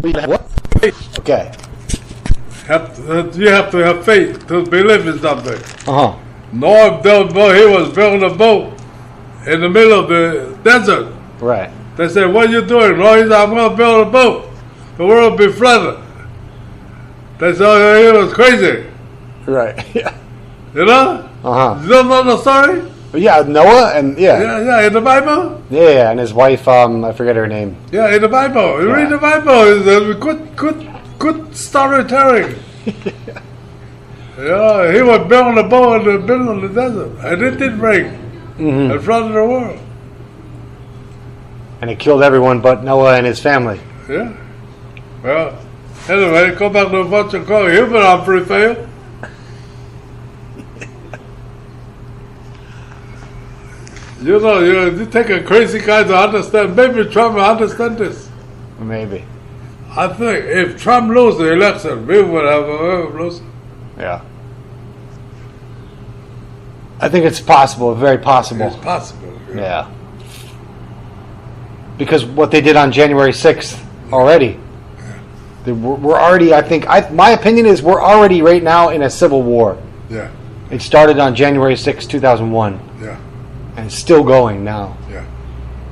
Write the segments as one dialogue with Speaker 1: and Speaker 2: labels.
Speaker 1: What? Okay.
Speaker 2: You have to have faith to believe in something.
Speaker 1: Uh huh.
Speaker 2: Noah built a boat. He was building a boat in the middle of the desert.
Speaker 1: Right.
Speaker 2: They said, "What are you doing?" Noah, he said, "I'm going to build a boat. The world will be flooded." They said, "Oh, he was crazy."
Speaker 1: Right. Yeah.
Speaker 2: You know?
Speaker 1: Uh huh.
Speaker 2: You don't know the story?
Speaker 1: But yeah, Noah and
Speaker 2: Yeah, in the Bible?
Speaker 1: Yeah, and his wife, I forget her name.
Speaker 2: Yeah, in the Bible. You read the Bible. It's good storytelling. Yeah, he was building a boat in the middle of the desert. And it did rain. In front of the world.
Speaker 1: And it killed everyone but Noah and his family.
Speaker 2: Yeah. Well, anyway, go back to a bunch of call. You've been on free fail. You know, you take a crazy guy to understand. Maybe Trump will understand this.
Speaker 1: Maybe.
Speaker 2: I think if Trump loses the election, we would have lost.
Speaker 1: Yeah. I think it's possible, very possible.
Speaker 2: It's possible.
Speaker 1: Yeah. Because what they did on January 6th already, we're already, I think, my opinion is we're already right now in a civil war.
Speaker 2: Yeah.
Speaker 1: It started on January 6th, 2001.
Speaker 2: Yeah.
Speaker 1: And it's still going now.
Speaker 2: Yeah.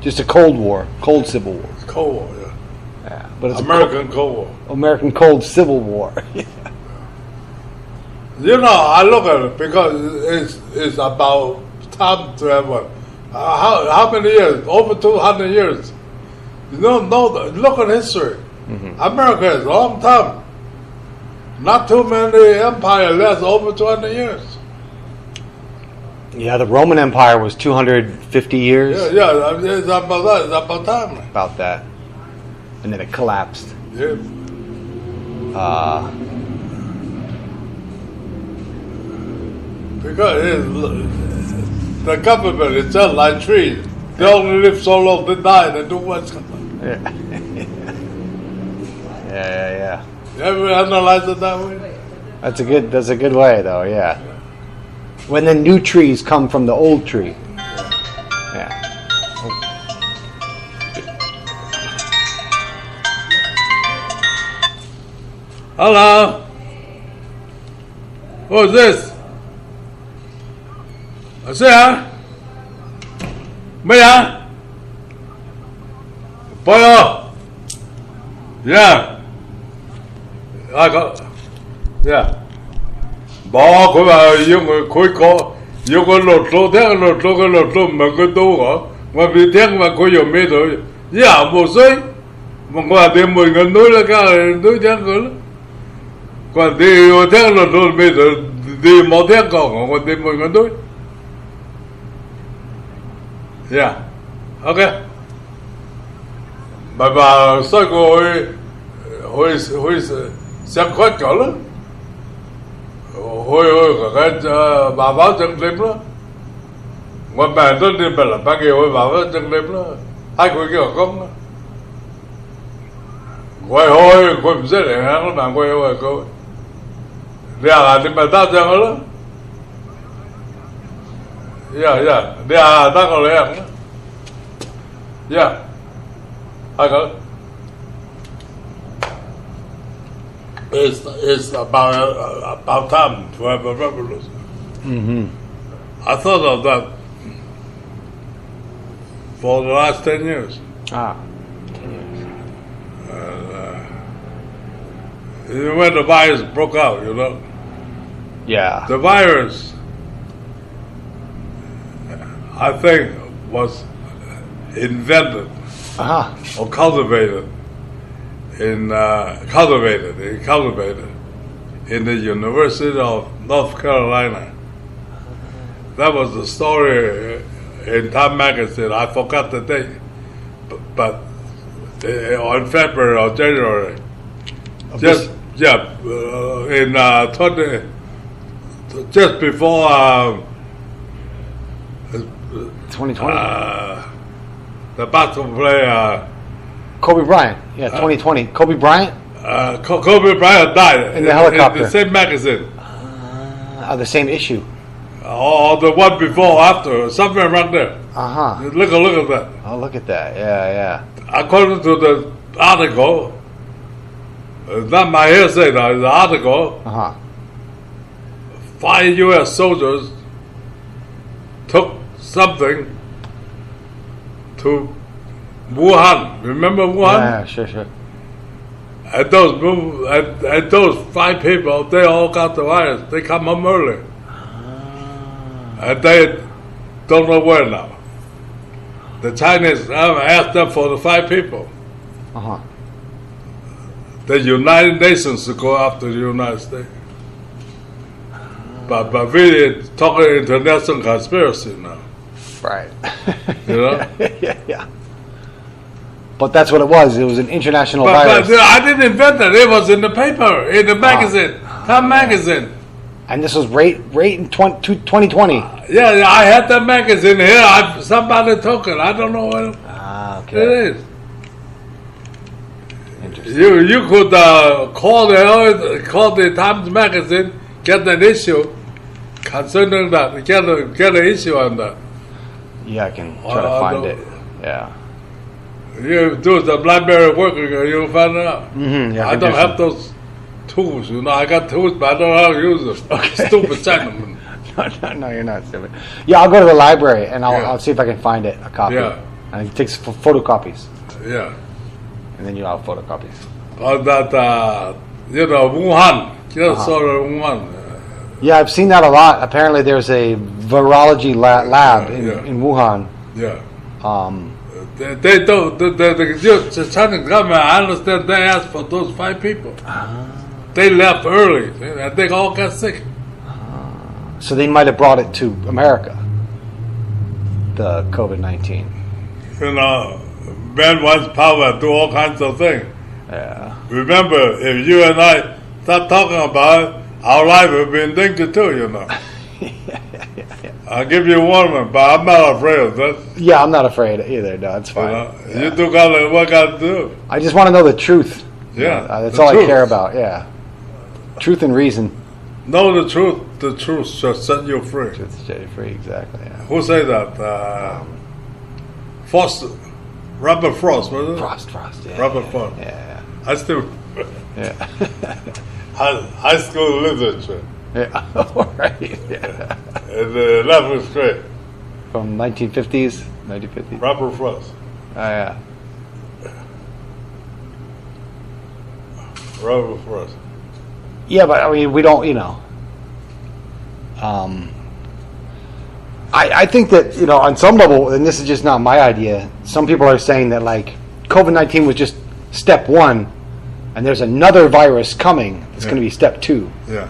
Speaker 1: Just a Cold War, cold Civil War.
Speaker 2: It's Cold War, yeah.
Speaker 1: Yeah, but it's
Speaker 2: American Cold War.
Speaker 1: American Cold Civil War. Yeah.
Speaker 2: You know, I look at it because it's about time to have one. How many years? Over 200 years. You don't know, look at history. America is a long time. Not too many empires last over 200 years.
Speaker 1: Yeah, the Roman Empire was 250 years.
Speaker 2: Yeah, it's about that. It's about time.
Speaker 1: About that. And then it collapsed.
Speaker 2: Yeah. Because the government itself like trees. They only live so long, they die, they do what's going on.
Speaker 1: Yeah. Yeah.
Speaker 2: You ever analyze it that way?
Speaker 1: That's a good way though, yeah. When the new trees come from the old tree. Yeah.
Speaker 2: Hello? Who's this? I say, huh? Maya? Boyo? Yeah. I got, yeah. Bỏ khối vào dùng khối dùng cái lột lô thế cái lột lô mà cái đâu hả mà vì thế mà khối dùng mấy thôi dạ một số mà qua thêm 10 ngàn núi là cái núi thế rồi còn thì thế lột lô mấy thôi thì một thế còn thêm 10 ngàn núi yeah okay mà vào sau hồi xem khoát cả lắm hồi cái bà báo chân đêm đó ngoài bàn tôi đi bà là ba kia hồi bà báo chân đêm đó hai cái con đó ngoài hồi không dễ để hắn nó bàn quay hồi cô đi à thì bà ta chân đó yeah đi à ta còn lấy hàng đó yeah hai cái It's about time to have a revolution. I thought of that for the last 10 years.
Speaker 1: 10 years.
Speaker 2: When the virus broke out, you know.
Speaker 1: Yeah.
Speaker 2: The virus, I think, was invented or cultivated in the University of North Carolina. That was the story in Time magazine. I forgot the date, but on February or January, just in 20, just before
Speaker 1: 2020.
Speaker 2: The basketball player.
Speaker 1: Kobe Bryant, 2020. Kobe Bryant?
Speaker 2: Kobe Bryant died
Speaker 1: in the helicopter.
Speaker 2: In the same magazine.
Speaker 1: The same issue.
Speaker 2: Or the one before, after, somewhere around there. Look at that.
Speaker 1: Oh, look at that. Yeah.
Speaker 2: According to the article, It's not my hearsay now, it's an article.
Speaker 1: Uh-huh.
Speaker 2: 5 U.S. soldiers took something to Wuhan. Remember Wuhan?
Speaker 1: Yeah, sure.
Speaker 2: And those 5 people, they all got the virus. They come home early. And they don't know where now. The Chinese asked them for the 5 people.
Speaker 1: Uh-huh.
Speaker 2: The United Nations to go after the United States. But really talking international conspiracy now.
Speaker 1: Right.
Speaker 2: You know?
Speaker 1: yeah. But that's what it was. It was an international
Speaker 2: But
Speaker 1: virus.
Speaker 2: I didn't invent it. It was in the paper, in the magazine, Time magazine.
Speaker 1: And this was right in 2020.
Speaker 2: Yeah, I had that magazine here. Somebody took it. I don't know what
Speaker 1: Okay.
Speaker 2: it is.
Speaker 1: Interesting.
Speaker 2: You could call the Times magazine, get an issue concerning that. Get an issue on that.
Speaker 1: Yeah, I can try to find it. Yeah.
Speaker 2: You do the library work, you'll find it out.
Speaker 1: Mm-hmm. Yeah,
Speaker 2: I don't have those tools, you know. I got tools, but I don't know how to use them.
Speaker 1: Okay.
Speaker 2: Stupid Chinaman.
Speaker 1: No, you're not stupid. Yeah, I'll go to the library and
Speaker 2: Yeah.
Speaker 1: I'll see if I can find it, a copy.
Speaker 2: Yeah.
Speaker 1: And it takes photocopies.
Speaker 2: Yeah.
Speaker 1: And then you'll have photocopies.
Speaker 2: On that, Wuhan. Just sort of Wuhan.
Speaker 1: Yeah, I've seen that a lot. Apparently there's a virology lab
Speaker 2: Yeah.
Speaker 1: in Wuhan.
Speaker 2: Yeah.
Speaker 1: Um,
Speaker 2: They don't. The Chinese government, I understand, they asked for those 5 people. They left early, and they all got sick.
Speaker 1: so they might have brought it to America, the COVID-19.
Speaker 2: You know, man wants power, do all kinds of things.
Speaker 1: Yeah.
Speaker 2: Remember, if you and I start talking about it, our life will be in danger too, you know. I'll give you a warning, but I'm not afraid of that.
Speaker 1: Yeah, I'm not afraid either. No, it's fine. Yeah.
Speaker 2: You do what got to do.
Speaker 1: I just want to know the truth.
Speaker 2: Yeah,
Speaker 1: That's
Speaker 2: the
Speaker 1: all
Speaker 2: truth.
Speaker 1: I care about. Yeah. Truth and reason.
Speaker 2: Know the truth. The truth shall set you free.
Speaker 1: Truth set you free, exactly. Yeah.
Speaker 2: Who say that? Frost, Robert Frost, was it?
Speaker 1: Frost, yeah.
Speaker 2: Robert Frost.
Speaker 1: Yeah.
Speaker 2: I still
Speaker 1: Yeah.
Speaker 2: high school literature
Speaker 1: Yeah. All right. Yeah.
Speaker 2: in the 11th grade.
Speaker 1: From 1950s, 1950s.
Speaker 2: Robert Frost.
Speaker 1: Oh, yeah.
Speaker 2: Robert Frost.
Speaker 1: Yeah, but I mean, we don't, I think that, on some level, and this is just not my idea, some people are saying that, like, COVID-19 was just step 1, and there's another virus coming. It's going to be step 2.
Speaker 2: Yeah.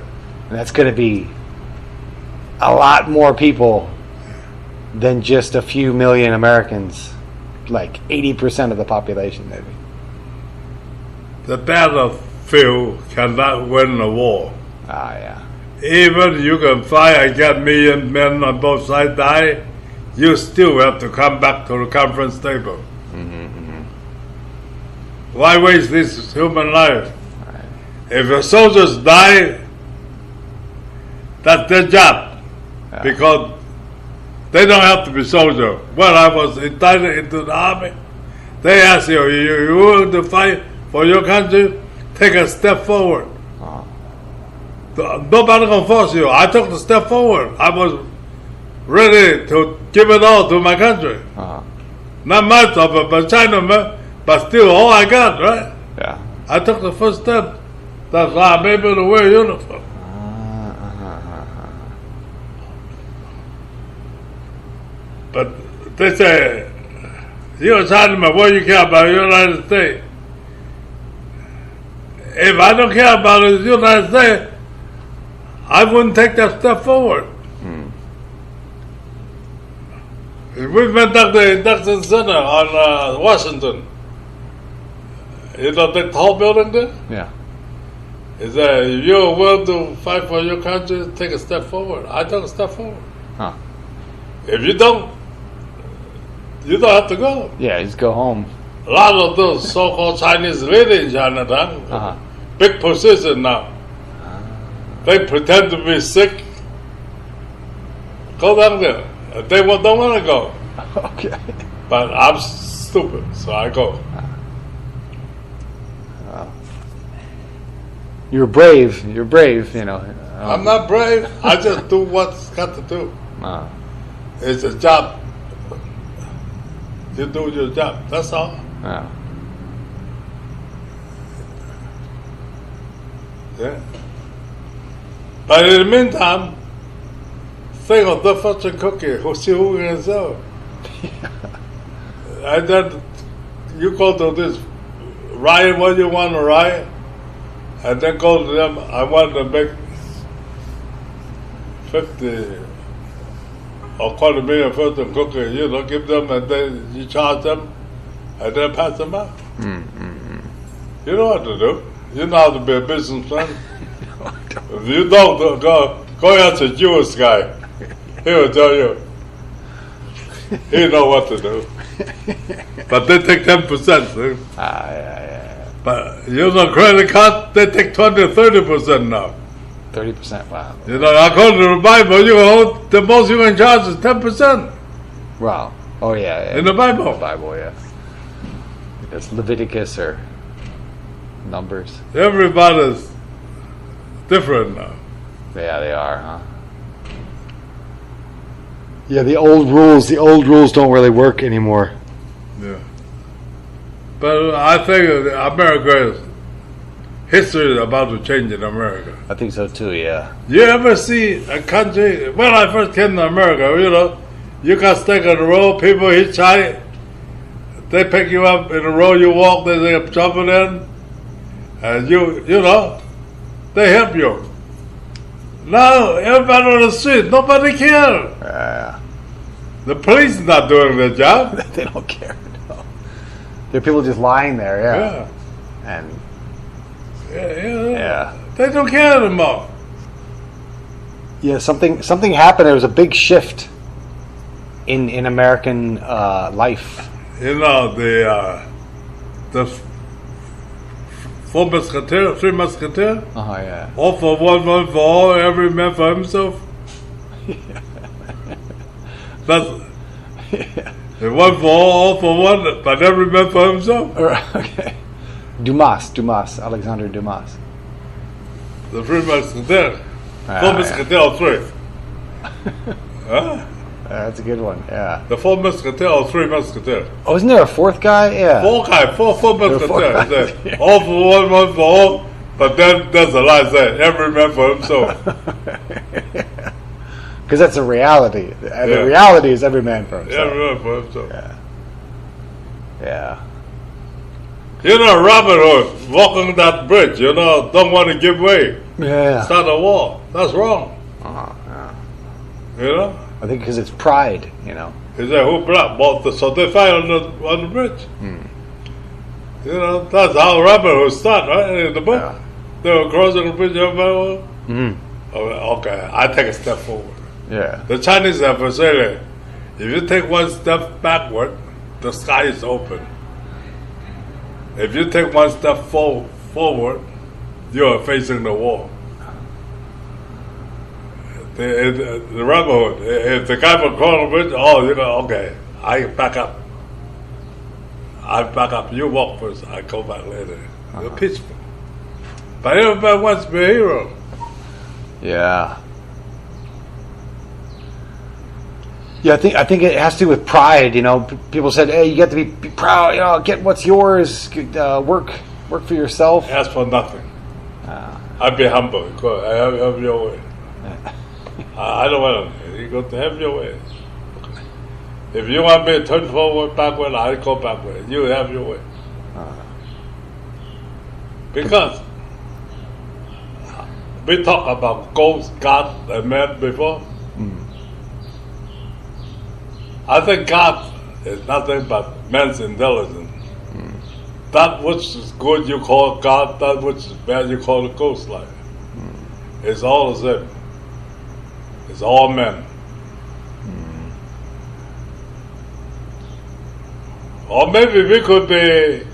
Speaker 1: And that's going to be a lot more people than just a few million Americans, like 80% of the population, maybe.
Speaker 2: The battlefield cannot win a war.
Speaker 1: Ah, yeah.
Speaker 2: Even you can fight and get million men on both sides die, you still have to come back to the conference table. Why waste this human life?
Speaker 1: Right.
Speaker 2: If the soldiers die, that's their job.
Speaker 1: Yeah.
Speaker 2: Because they don't have to be soldier. When I was indicted into the army, they asked you willing to fight for your country? Take a step forward. Nobody gonna force you. I took the step forward. I was ready to give it all to my country. Not much of it, but Chinaman, but still all I got, right?
Speaker 1: Yeah.
Speaker 2: I took the first step. That's why I'm able to wear a uniform. But they say, you're a Chinaman, what do you care about the United States? If I don't care about the United States, I wouldn't take that step forward. We went to the induction center on Washington. You know the tall building there?
Speaker 1: Yeah.
Speaker 2: Is that if you're willing to fight for your country, take a step forward. I took a step forward.
Speaker 1: Huh.
Speaker 2: If you don't have to go.
Speaker 1: Yeah, just go home.
Speaker 2: A lot of those so-called Chinese live in Chinatown. Big position now. They pretend to be sick. Go down there. They don't want to go.
Speaker 1: Okay.
Speaker 2: But I'm stupid, so I go.
Speaker 1: You're brave. You're brave. You know.
Speaker 2: I'm not brave. I just do what's got to do. It's a job. You do your job. That's all. Yeah. But in the meantime, think of the fortune cookie who see who can sell. And then you go to this, write what you want to write, and then go to them, I want to make 50 or quarter million fortune cookie, you know, give them, and then you charge them, and then pass them out. You know what to do. You know how to be a businessman. If you don't, go ask a Jewish guy. He will tell you. He know what to do. But they take 10%. See? But you know, credit card, they take 20-30% now.
Speaker 1: 30%, wow.
Speaker 2: You know, according to the Bible, the most you can charge is 10%.
Speaker 1: Wow. Oh, yeah.
Speaker 2: In the Bible.
Speaker 1: Yeah. It's Leviticus or Numbers.
Speaker 2: Everybody's different now.
Speaker 1: Yeah, they are, huh? Yeah, the old rules don't really work anymore.
Speaker 2: Yeah. But I think America's history is about to change in America.
Speaker 1: I think so too, yeah.
Speaker 2: You ever see a country, when I first came to America, you know, you got stuck on the road, people hitchhike, they pick you up in the road you walk, they jumping in, and you know, they help you. Now, everybody on the street, nobody cares. The police is not doing their job.
Speaker 1: They don't care, no. There are people just lying there, yeah. And
Speaker 2: yeah. They don't care anymore.
Speaker 1: Yeah, something happened. There was a big shift in American life.
Speaker 2: You know, the Four Musketeers, Three Musketeers.
Speaker 1: Yeah.
Speaker 2: All for one for all, every man for himself. That's one for all for one, but every man for himself.
Speaker 1: Okay. Dumas, Alexander Dumas.
Speaker 2: The Three Musketeers. Four Musketeers, three. Huh?
Speaker 1: That's a good one, yeah.
Speaker 2: The Four Musketeers or Three Musketeers?
Speaker 1: Oh, isn't there a fourth guy? Yeah.
Speaker 2: Four Musketeers. All for one for all, but then there's a lie saying every man for himself.
Speaker 1: Because that's a reality. The reality is every man for himself.
Speaker 2: Every man for himself.
Speaker 1: Yeah.
Speaker 2: You know, Robin Hood walking that bridge, you know, don't want to give way.
Speaker 1: Yeah.
Speaker 2: Start a war. That's wrong. You know?
Speaker 1: I think because it's pride, you know.
Speaker 2: He said, who bought the, so they fight on the bridge. You know, that's how Robin Hood started, right? In the book.
Speaker 1: Yeah.
Speaker 2: They were crossing the bridge, everybody. Okay, I take a step forward.
Speaker 1: Yeah.
Speaker 2: The Chinese have said, if you take one step backward, the sky is open. If you take one step forward, you are facing the wall. The Robin Hood, if the guy from Corner Bridge, you go, okay, I back up. You walk first, I go back later. They're peaceful. But everybody wants to be a hero.
Speaker 1: Yeah. Yeah, I think it has to do with pride. You know, people said, "Hey, you got to be proud. You know, get what's yours. Work for yourself."
Speaker 2: Ask for nothing. I'd be humble. Go, have your way. I don't want to. You got to have your way. If you want me to turn forward, backward, I go backward. You have your way. Because we talk about ghost, God, and man before. I think God is nothing but man's intelligence. That which is good you call God, that which is bad you call a ghost life. It's all the same. It's all men. Or maybe we could be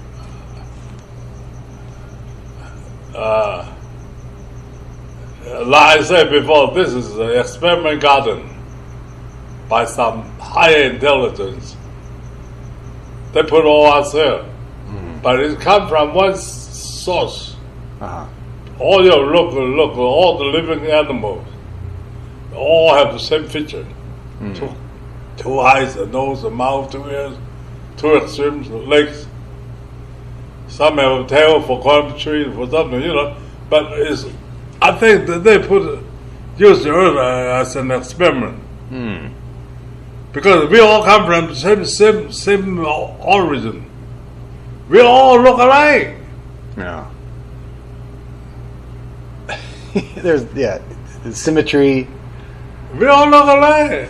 Speaker 2: like I said before, this is an experiment garden by some higher intelligence. They put all us here. But it comes from one source. All look, all the living animals, all have the same feature. Two eyes, a nose, a mouth, 2 ears, 2 extremes, legs. Some have a tail for climbing trees, for something, But I think that they use the earth as an experiment. Because we all come from the same origin. We all look alike.
Speaker 1: Yeah. There's symmetry.
Speaker 2: We all look alike.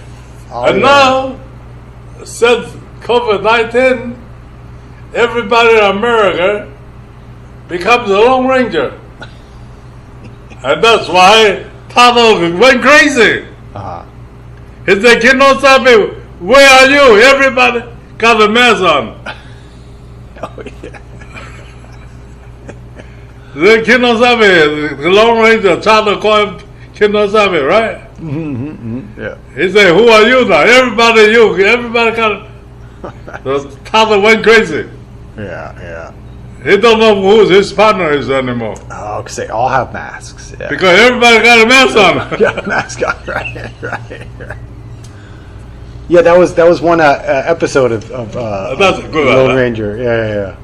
Speaker 2: Now, since COVID-19, everybody in America becomes a Lone Ranger. And that's why Tano went crazy. He said, Kinosabe, where are you? Everybody got a mask on. The Kinosabe, the Lone Ranger, Tano called him Kinosabe, right?
Speaker 1: Yeah.
Speaker 2: He said, who are you now? Everybody got it. So Tano went crazy.
Speaker 1: Yeah.
Speaker 2: He don't know who his partner is anymore.
Speaker 1: Oh, because they all have masks. Yeah.
Speaker 2: Because everybody got a mask on.
Speaker 1: Got a mask on, right. Yeah, that was one episode of
Speaker 2: That's a good
Speaker 1: Lone
Speaker 2: one,
Speaker 1: Ranger. Yeah.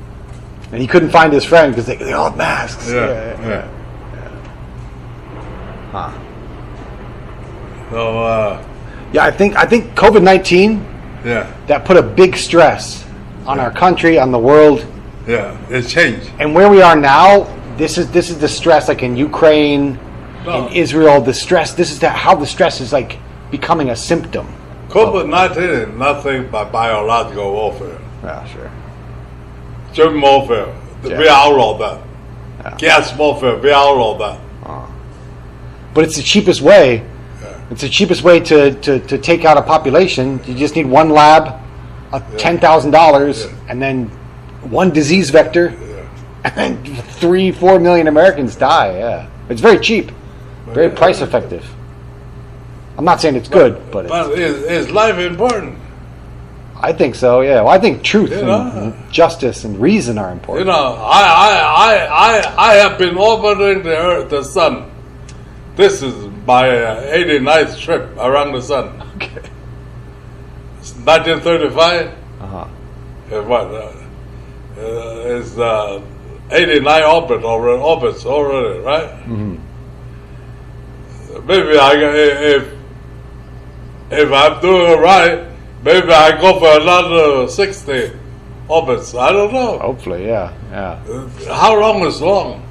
Speaker 1: And he couldn't find his friend because they all have masks.
Speaker 2: Yeah.
Speaker 1: Huh.
Speaker 2: So,
Speaker 1: Yeah, I think COVID-19 that put a big stress on our country, on the world.
Speaker 2: Yeah, it's changed.
Speaker 1: And where we are now, this is the stress, like in Ukraine, in Israel. The stress. This is how the stress is like becoming a symptom.
Speaker 2: COVID-19 is nothing but biological warfare.
Speaker 1: Yeah, sure.
Speaker 2: Germ warfare. We outlaw that.
Speaker 1: Yeah.
Speaker 2: Gas warfare. We outlaw that.
Speaker 1: But it's the cheapest way. It's the cheapest way to take out a population. You just need one lab, $10,000, and then one disease vector, and then 3-4 million Americans die. Yeah, it's very cheap, very price effective. I'm not saying it's good, but
Speaker 2: is life important?
Speaker 1: I think so. Yeah, well, I think truth and justice and reason are important.
Speaker 2: I have been orbiting the sun. This is my 89th trip around the sun.
Speaker 1: Okay.
Speaker 2: 1935. It's 89 orbits already, right? Maybe if I'm doing it right, maybe I go for another 60 orbits. I don't know.
Speaker 1: Hopefully, yeah.
Speaker 2: How long is long?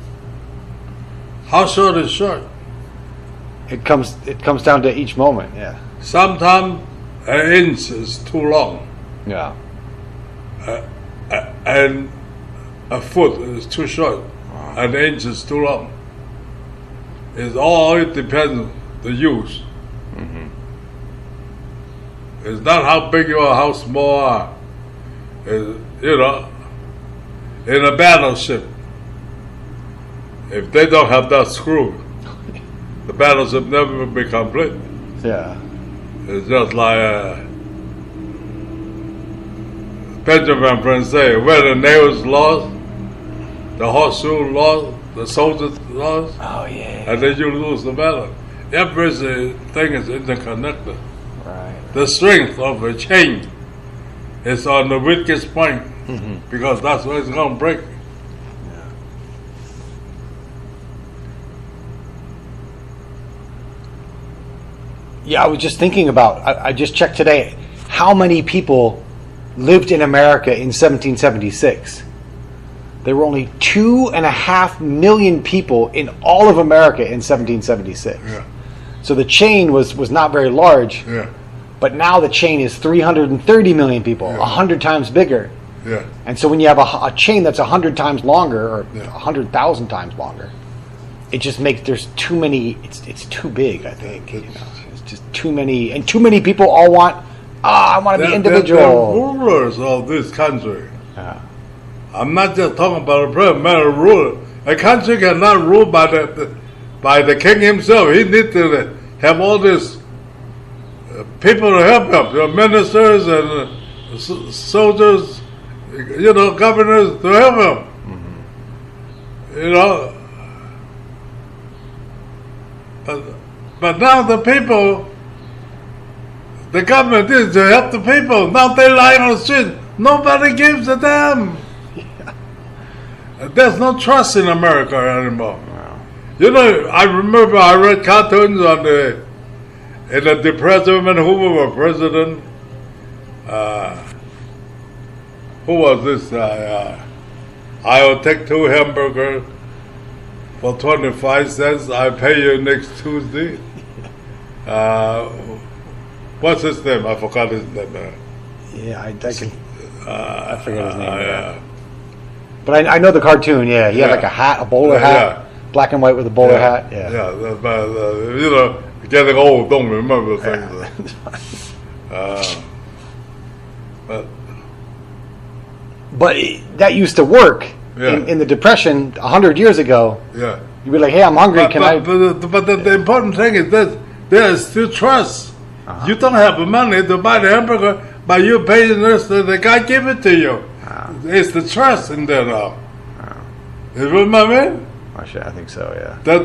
Speaker 2: How short is short?
Speaker 1: It comes down to each moment. Yeah.
Speaker 2: Sometimes an inch is too long.
Speaker 1: Yeah.
Speaker 2: And a foot is too short. An inch is too long. It depends the use. It's not how big you are, how small you are. In a battleship, if they don't have that screw, the battleship never will be complete.
Speaker 1: Yeah.
Speaker 2: It's just like Benjamin Franklin say, where the nails lost, the horseshoe lost, the soldiers lost, and then you lose the battle. Everything is interconnected.
Speaker 1: Right.
Speaker 2: The strength of a chain is on the weakest point, because that's where it's going to break.
Speaker 1: Yeah, I was just thinking about, I just checked today, how many people lived in America in 1776. There were only 2.5 million people in all of America in 1776.
Speaker 2: Yeah.
Speaker 1: So the chain was not very large, but now the chain is 330 million people, 100 times bigger.
Speaker 2: Yeah.
Speaker 1: And so when you have a chain that's 100 times longer, or 100,000 times longer, it just makes, there's too many, it's too big, I think. It's just too many, and too many people all want, I want to be individual.
Speaker 2: They're rulers of this country. I'm not just talking about a president, but a ruler. A country cannot rule by the king himself. He needs to have all these people to help him, the ministers and soldiers, governors to help him. But now the people, the government is to help the people. Now they lie on the street. Nobody gives a damn. Yeah. There's no trust in America anymore. Wow. You know, I remember I read cartoons on in the Depression when Hoover was president. Who was this? I will take 2 hamburgers for 25 cents. I pay you next Tuesday. What's his name? I forgot his name.
Speaker 1: Yeah, I forget his name. Yeah. But I know the cartoon. Yeah, he had like a hat, a bowler hat, black and white with a bowler hat. Yeah,
Speaker 2: but you know, getting old, don't remember things.
Speaker 1: But that used to work in the Depression 100 years ago.
Speaker 2: Yeah,
Speaker 1: you'd be like, "Hey, I'm hungry. But
Speaker 2: the important thing is that there is still trust. You don't have the money to buy the hamburger, but you pay the guy give it to you. It's the trust in there now. You know what I mean?
Speaker 1: I think so. Yeah.
Speaker 2: The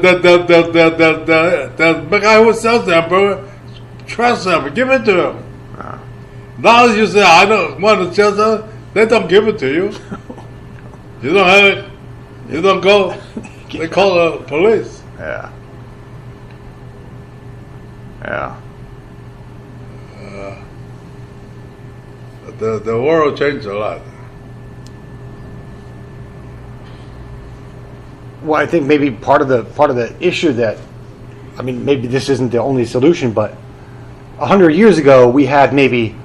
Speaker 2: guy who sells the hamburger, trust him. Give it to him. Now you say, I don't want to sell them. They don't give it to you. You don't have it. You don't go. They call the police.
Speaker 1: Yeah. Yeah.
Speaker 2: The world changed a lot.
Speaker 1: Well, I think maybe part of the issue that, I mean, maybe this isn't the only solution, but 100 years ago we had maybe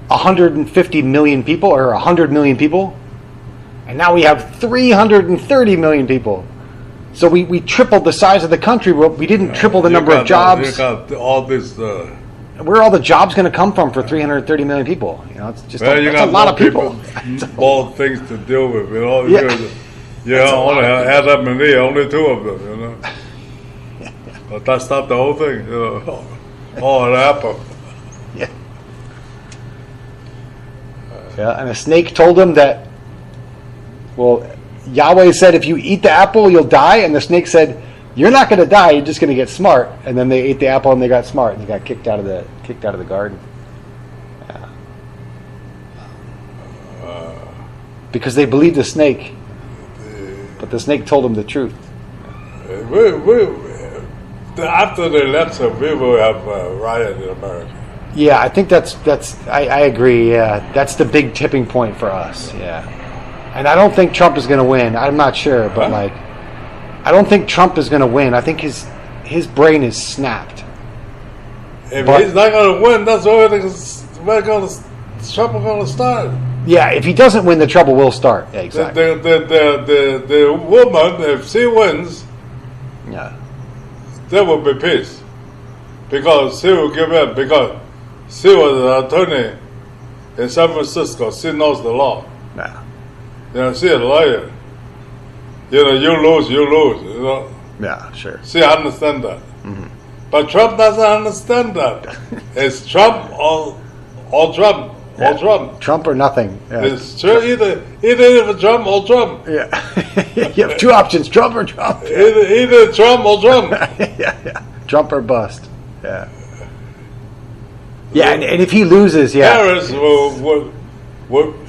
Speaker 1: 150 million people or 100 million people, and now we have 330 million people. So we tripled the size of the country, but we didn't triple the number of jobs.
Speaker 2: You got all this.
Speaker 1: Where are all the jobs going to come from for 330 million people? You know, it's just a lot of people.
Speaker 2: More things to deal with. You know, you only add up and only 2 of them. You know, but that's not the whole thing. You know, all an apple.
Speaker 1: Yeah. Yeah, and a snake told him that. Well, Yahweh said, "If you eat the apple, you'll die." And the snake said, "You're not going to die. You're just going to get smart." And then they ate the apple and they got smart and they got kicked out of the garden. Yeah. Because they believed the snake, but the snake told them the truth.
Speaker 2: After the election, we will have a riot in America.
Speaker 1: Yeah, I think that's. I agree. Yeah, that's the big tipping point for us. Yeah, and I don't think Trump is going to win. I'm not sure, but I don't think Trump is going to win. I think his brain is snapped.
Speaker 2: If he's not going to win, that's where trouble going to start.
Speaker 1: Yeah, if he doesn't win, the trouble will start. Yeah, exactly.
Speaker 2: The woman, if she wins, there will be peace, because she will give in, because she was an attorney in San Francisco. She knows the law.
Speaker 1: Yeah.
Speaker 2: You know, she's a lawyer. You know, you lose, you know.
Speaker 1: Yeah, sure.
Speaker 2: She understands that. Mm-hmm. But Trump doesn't understand that. It's Trump or Trump.
Speaker 1: Yeah.
Speaker 2: Or Trump.
Speaker 1: Trump or nothing. Yeah.
Speaker 2: It's true, either Trump or Trump.
Speaker 1: Yeah. You have 2 options, Trump or Trump.
Speaker 2: Either Trump or Trump.
Speaker 1: Yeah. Trump or bust. Yeah. Yeah, and if he loses,
Speaker 2: Harris will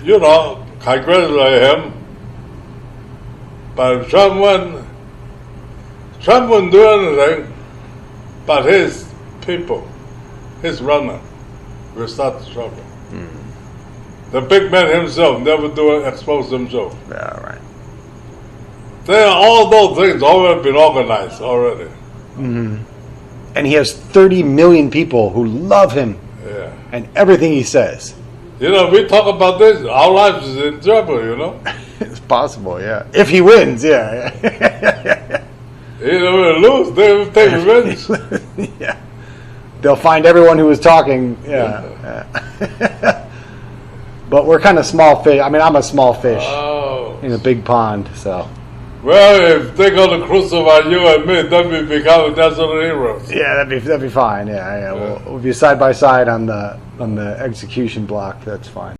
Speaker 2: you know, congratulate him. But if Trump wouldn't do anything, but his people, his runner, will start the trouble. The big man himself never expose himself.
Speaker 1: Yeah, right.
Speaker 2: All those things already been organized already.
Speaker 1: Mm-hmm. And he has 30 million people who love him.
Speaker 2: Yeah.
Speaker 1: And everything he says.
Speaker 2: You know, we talk about this, our lives is in trouble, you know.
Speaker 1: It's possible, yeah. If he wins, yeah.
Speaker 2: You know, we'll lose, they will take revenge.
Speaker 1: Yeah. They'll find everyone who was talking, yeah. But we're kind of small fish. I mean, I'm a small fish in a big pond, so.
Speaker 2: Well, if they're going to crucify you and me, then we become national heroes.
Speaker 1: Yeah, that'd be fine. Yeah. We'll be side by side on the execution block. That's fine.